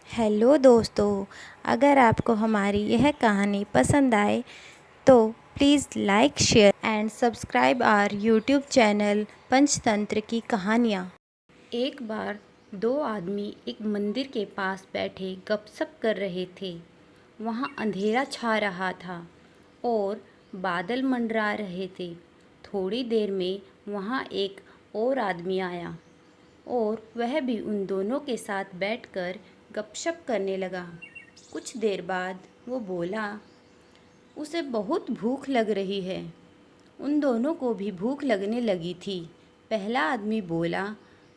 Hello दोस्तों, अगर आपको हमारी यह कहानी पसंद आए तो please like share and subscribe our YouTube channel Panchatantra की कहानियाँ। एक बार दो आदमी एक मंदिर के पास बैठे गपशप कर रहे थे। वहाँ अंधेरा छा रहा था और बादल मंडरा रहे थे। थोड़ी देर में वहाँ एक और आदमी आया और वह भी उन दोनों के साथ बैठकर गपशप करने लगा। कुछ देर बाद वो बोला, उसे बहुत भूख लग रही है। उन दोनों को भी भूख लगने लगी थी। पहला आदमी बोला,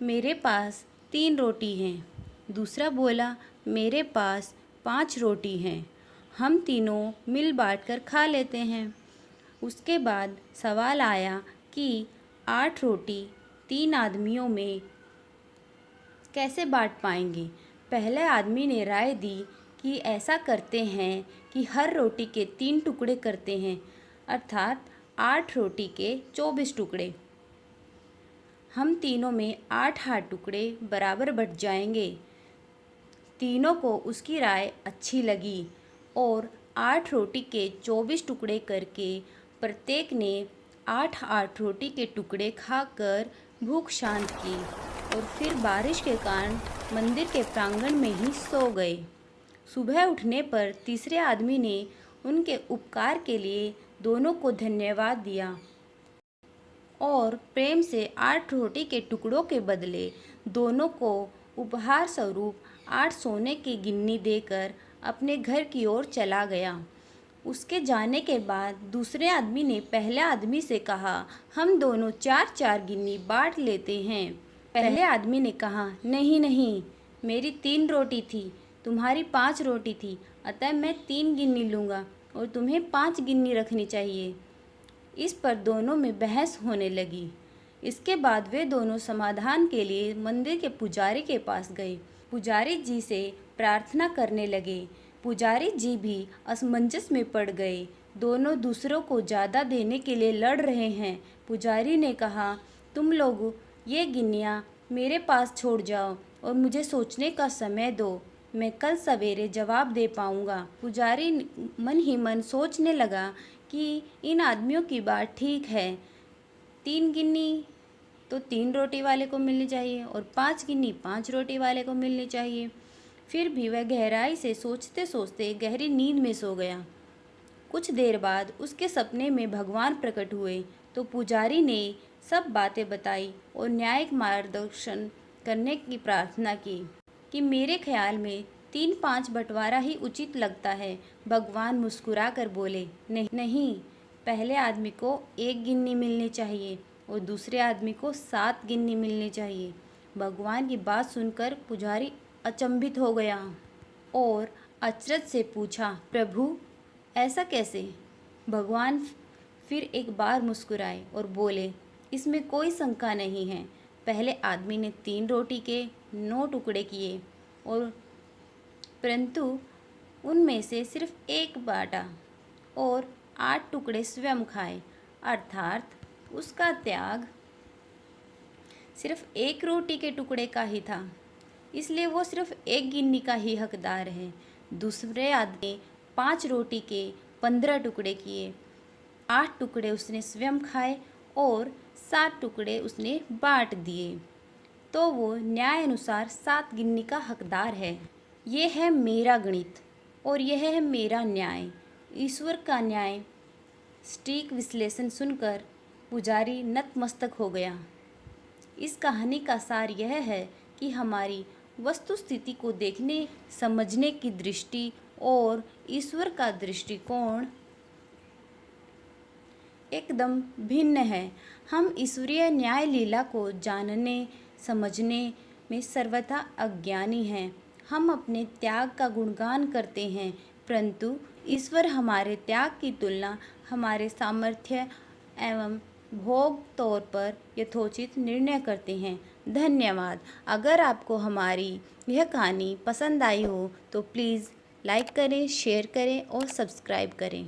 मेरे पास 3 रोटी हैं। दूसरा बोला, मेरे पास 5 रोटी हैं। हम तीनों मिल बांट कर खा लेते हैं। उसके बाद सवाल आया कि 8 रोटी 3 आदमियों में कैसे बांट पाएंगे। पहले आदमी ने राय दी कि ऐसा करते हैं कि हर रोटी के 3 टुकड़े करते हैं, अर्थात 8 रोटी के 24 टुकड़े। हम तीनों में 8-8 टुकड़े बराबर बट जाएंगे। तीनों को उसकी राय अच्छी लगी और 8 रोटी के 24 टुकड़े करके प्रत्येक ने 8-8 रोटी के टुकड़े खाकर भूख शांत की और फिर बारिश के कारण मंदिर के प्रांगण में ही सो गए। सुबह उठने पर तीसरे आदमी ने उनके उपकार के लिए दोनों को धन्यवाद दिया और प्रेम से 8 रोटी के टुकड़ों के बदले दोनों को उपहार स्वरूप 8 सोने की गिन्नी देकर अपने घर की ओर चला गया। उसके जाने के बाद दूसरे आदमी ने पहले आदमी से कहा, हम दोनों 4-4 गिन्नी बांट लेते हैं। पहले आदमी ने कहा, नहीं नहीं, मेरी 3 रोटी थी, तुम्हारी 5 रोटी थी, अतः मैं 3 गिन्नी लूँगा और तुम्हें 5 गिन्नी रखनी चाहिए। इस पर दोनों में बहस होने लगी। इसके बाद वे दोनों समाधान के लिए मंदिर के पुजारी के पास गए। पुजारी जी से प्रार्थना करने लगे। पुजारी जी भी असमंजस में पड़ गए। दोनों दूसरों को ज़्यादा देने के लिए लड़ रहे हैं। पुजारी ने कहा, तुम लोग ये गिन्नियाँ मेरे पास छोड़ जाओ और मुझे सोचने का समय दो, मैं कल सवेरे जवाब दे पाऊँगा। पुजारी मन ही मन सोचने लगा कि इन आदमियों की बात ठीक है। 3 गिन्नी तो 3 रोटी वाले को मिलनी चाहिए और 5 गिन्नी 5 रोटी वाले को मिलनी चाहिए। फिर भी वह गहराई से सोचते सोचते गहरी नींद में सो गया। कुछ देर बाद उसके सपने में भगवान प्रकट हुए तो पुजारी ने सब बातें बताई और न्यायिक मार्गदर्शन करने की प्रार्थना की कि मेरे ख्याल में 3-5 बंटवारा ही उचित लगता है। भगवान मुस्कुरा कर बोले, नहीं, पहले आदमी को 1 गिन्नी मिलनी चाहिए और दूसरे आदमी को 7 गिन्नी मिलनी चाहिए। भगवान की बात सुनकर पुजारी अचंभित हो गया और अचरज से पूछा, प्रभु ऐसा कैसे? भगवान फिर एक बार मुस्कुराए और बोले, इसमें कोई शंका नहीं है। पहले आदमी ने 3 रोटी के 9 टुकड़े किए और परंतु उनमें से सिर्फ 1 बांटा और 8 टुकड़े स्वयं खाए, अर्थात उसका त्याग सिर्फ 1 रोटी के टुकड़े का ही था, इसलिए वो सिर्फ 1 गिन्नी का ही हकदार है। दूसरे आदमी 5 रोटी के 15 टुकड़े किए, 8 टुकड़े उसने स्वयं खाए और 7 टुकड़े उसने बांट दिए, तो वो न्याय अनुसार 7 गिन्नी का हकदार है। ये है मेरा गणित और यह है मेरा न्याय, ईश्वर का न्याय। सटीक विश्लेषण सुनकर पुजारी नतमस्तक हो गया। इस कहानी का सार यह है कि हमारी वस्तु स्थिति को देखने समझने की दृष्टि और ईश्वर का दृष्टिकोण एकदम भिन्न है। हम ईश्वरीय न्याय लीला को जानने समझने में सर्वथा अज्ञानी हैं। हम अपने त्याग का गुणगान करते हैं, परंतु ईश्वर हमारे त्याग की तुलना हमारे सामर्थ्य एवं भोग तौर पर यथोचित निर्णय करते हैं। धन्यवाद। अगर आपको हमारी यह कहानी पसंद आई हो तो प्लीज़ लाइक करें, शेयर करें और सब्सक्राइब करें।